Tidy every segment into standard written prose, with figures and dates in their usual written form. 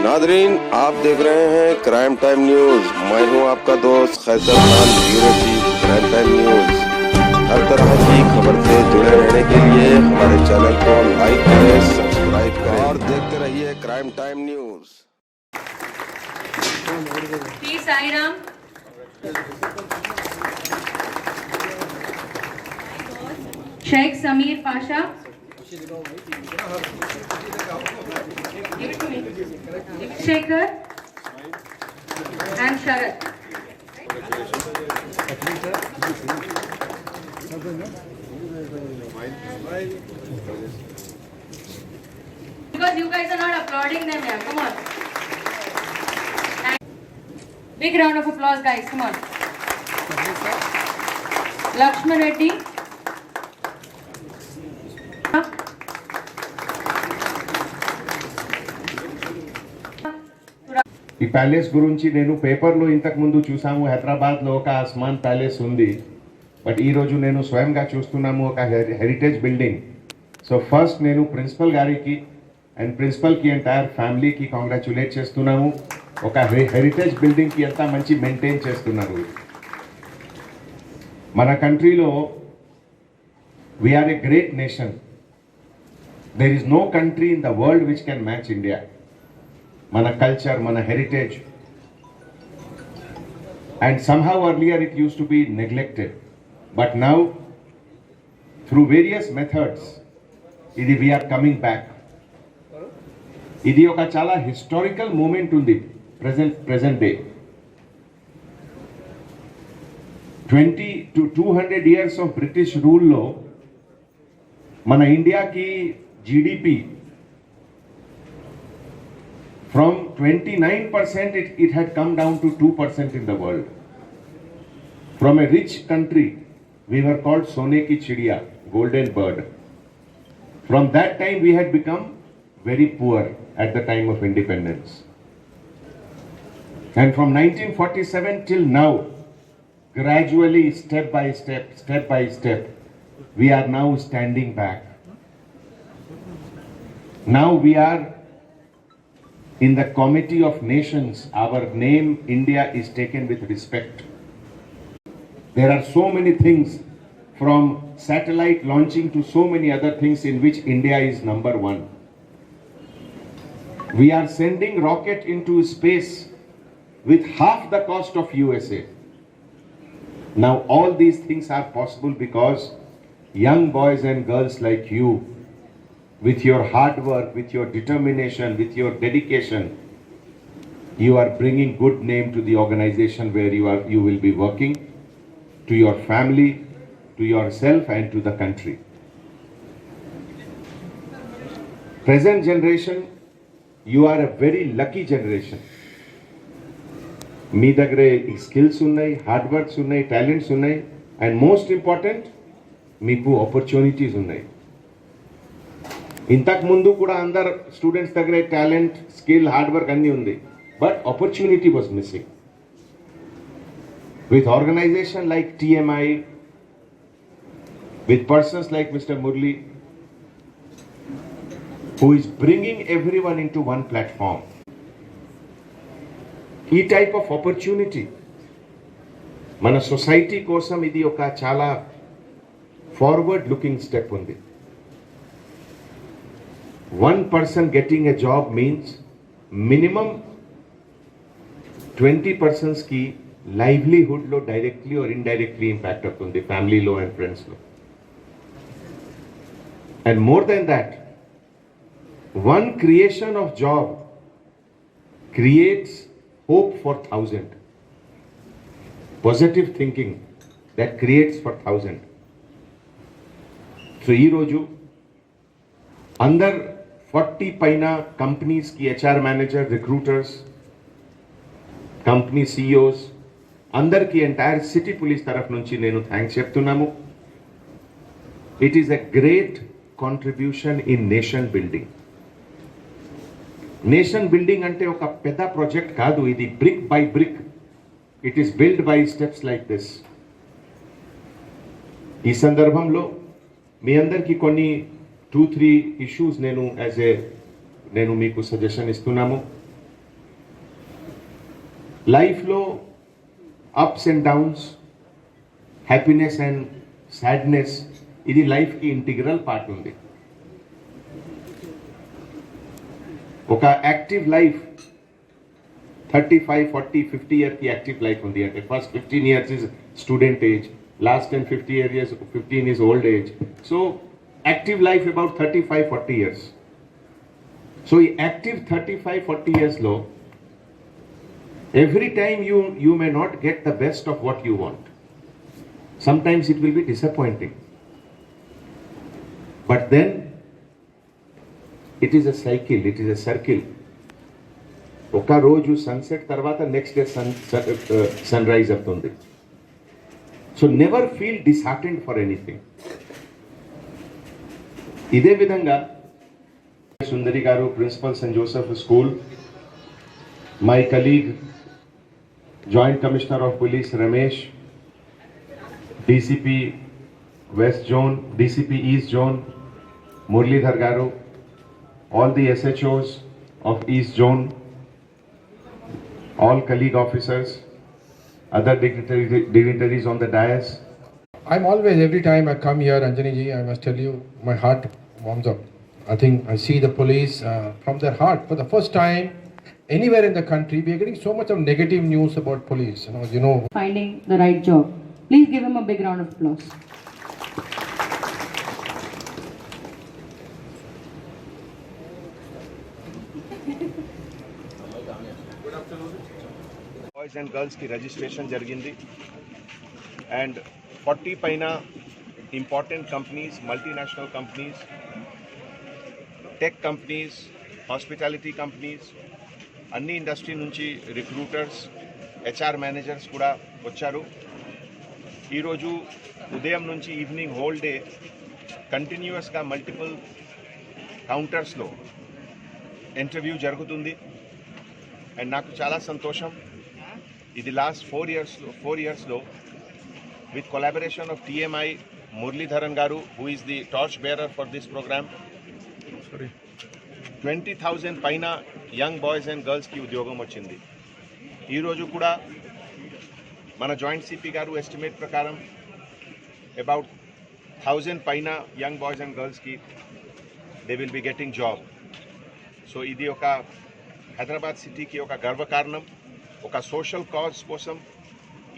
Nadreen, आप देख रहे हैं क्राइम टाइम न्यूज। मैं हूं आपका दोस्त Khaiser Khan, bureau chief crime time news. हर तरह की खबर से जुड़े रहने के लिए हमारे चैनल को लाइक करें, सब्सक्राइब करें और देखते रहिए crime time news. Shri Sai Ram. Sheikh Sameer Pasha. Shekhar and Sharat. Because you guys are not applauding them here. Come on. Big round of applause, guys. Come on. Lakshman Reddy. ఈ ప్యాలెస్ గురించి నేను పేపర్లో ఇంతకు ముందు చూసాము. హైదరాబాద్లో ఒక ఆస్మాన్ ప్యాలెస్ ఉంది, బట్ ఈరోజు నేను స్వయంగా చూస్తున్నాము ఒక హెరిటేజ్ బిల్డింగ్. సో ఫస్ట్ నేను ప్రిన్సిపల్ గారికి అండ్ ప్రిన్సిపల్కి ఎంటైర్ ఫ్యామిలీకి కాంగ్రాచులేట్ చేస్తున్నాము. ఒక హెరిటేజ్ బిల్డింగ్కి ఎంత మంచి మెయింటైన్ చేస్తున్నారు. మన కంట్రీలో we are a great nation. There is no country in the world which can match India. Mana culture, mana heritage, and somehow earlier it used to be neglected, but now through various methods we are coming back. Idi oka chala historical moment undi present day. 20 to 200 years of British rule lo mana India ki GDP from 29% it had come down to 2% in the world. From a rich country, we were called Sone ki Chidiya, golden bird. From that time, we had become very poor at the time of independence. And from 1947 till now, gradually, step by step, we are now standing back. Now we are in the Committee of Nations. Our name, India, is taken with respect. There are so many things, from satellite launching to so many other things in which India is number one. We are sending rocket into space with half the cost of USA. Now all these things are possible because young boys and girls like you, with your hard work, with your determination, with your dedication, you are bringing good name to the organization where you will be working, to your family, to yourself and to the country. Present generation, you are a very lucky generation. మీ దగ్గర skills ఉన్నాయి, hard works ఉన్నాయి, talents ఉన్నాయి, and most important మీకు opportunities ఉన్నాయి. ఇంతకు ముందు కూడా అందరు స్టూడెంట్స్ దగ్గర టాలెంట్, స్కిల్, హార్డ్ వర్క్ అన్నీ ఉంది, but opportunity was missing. With organization like TMI, with persons like Mr. Murli, who is bringing everyone into one platform. ఈ టైప్ ఆఫ్ ఆపర్చునిటీ మన సొసైటీ కోసం ఇది ఒక చాలా ఫార్వర్డ్ లుకింగ్ స్టెప్ ఉంది. One person getting a job means minimum 20 persons ki livelihood lo directly or indirectly impact avutundi, family lo and friends lo. And more than that, one creation of job creates hope for 1,000. Positive thinking that creates for 1,000. So ee roju andar 40 పైన కంపెనీస్కి HR manager, recruiters, company CEOs అందరికీ entire city police తరఫు నుంచి నేను thanks చెప్తున్నాము. It is a great contribution in nation building. Nation building అంటే ఒక పెద్ద ప్రాజెక్ట్ కాదు, ఇది brick by brick. It is build by steps like this. ఈ సందర్భంలో మీ అందరికీ కొన్ని 2-3 ఇష్యూస్ నేను మీకు సజెషన్ ఇస్తున్నాము. లైఫ్లో ups and downs, happiness and sadness, ఇది లైఫ్కి ఇంటిగ్రల్ పార్ట్ ఉంది. ఒక యాక్టివ్ లైఫ్ 35, 40, 50 ఇయర్ కి యాక్టివ్ లైఫ్ ఉంది. అంటే first 15 years is student age, last 10, 15 is old age. So active life about 35, 40 years. So active 35, 40 years low, every time you may not get the best of what you want. Sometimes it will be disappointing. But then it is a cycle, it is a circle. ఒక రోజు sunset తర్వాత next day sunrise అవుతుంది. So never feel disheartened for anything. ఇదే విధంగా Sundari garu, principal Saint Joseph school, my colleague joint commissioner of police Ramesh, DCP west zone, DCP east zone Muralidhar garu, all the SHOs of East Zone, all colleague officers, other dignitaries on the dais. I'm always, every time I come here, Anjani ji, I must tell you, my heart warms up. I think I see the police from their heart. For the first time, anywhere in the country, we are getting so much of negative news about police. You know. Finding the right job. Please give him a big round of applause. Boys and గర్ల్స్కి registration జరిగింది. And 40 పైన important companies, multinational companies, tech companies, hospitality companies, అన్ని industry నుంచి recruiters, HR managers కూడా వచ్చారు. ఈరోజు ఉదయం నుంచి ఈవినింగ్ హోల్ డే కంటిన్యూస్గా మల్టిపుల్ కౌంటర్స్లో ఇంటర్వ్యూ జరుగుతుంది. అండ్ నాకు చాలా సంతోషం, ఇది లాస్ట్ 4 ఇయర్స్లో with collaboration of TMI Muralidharan garu, who is the torch bearer for this program, 20,000 పైన యంగ్ బాయ్స్ అండ్ గర్ల్స్కి ఉద్యోగం వచ్చింది. ఈరోజు కూడా మన జాయింట్ సిపి గారు ఎస్టిమేట్ ప్రకారం అబౌట్ 1,000 పైన యంగ్ బాయ్స్ అండ్ గర్ల్స్కి they will be getting job. So ఇది ఒక హైదరాబాద్ సిటీకి ఒక గర్వకారణం. ఒక సోషల్ కాజ్ కోసం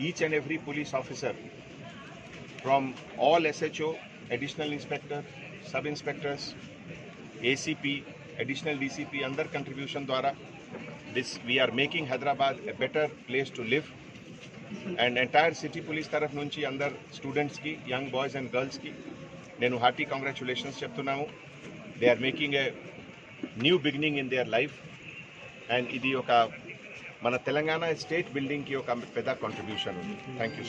each and every police officer from all SHO, additional inspector, sub inspectors, ACP, additional DCP అందర్ కంట్రిబ్యూషన్ ద్వారా we're making Hyderabad a better place to live. And entire city police తరఫు నుంచి అందరు స్టూడెంట్స్కి, యంగ్ బాయ్స్ అండ్ గర్ల్స్కి నేను hearty congratulations చెప్తున్నాము. They are making a new beginning in their life. And ఇది ఒక మన తెలంగాణ స్టేట్ బిల్డింగ్కి ఒక పెద్ద కాంట్రిబ్యూషన్ ఉంది. Thank you.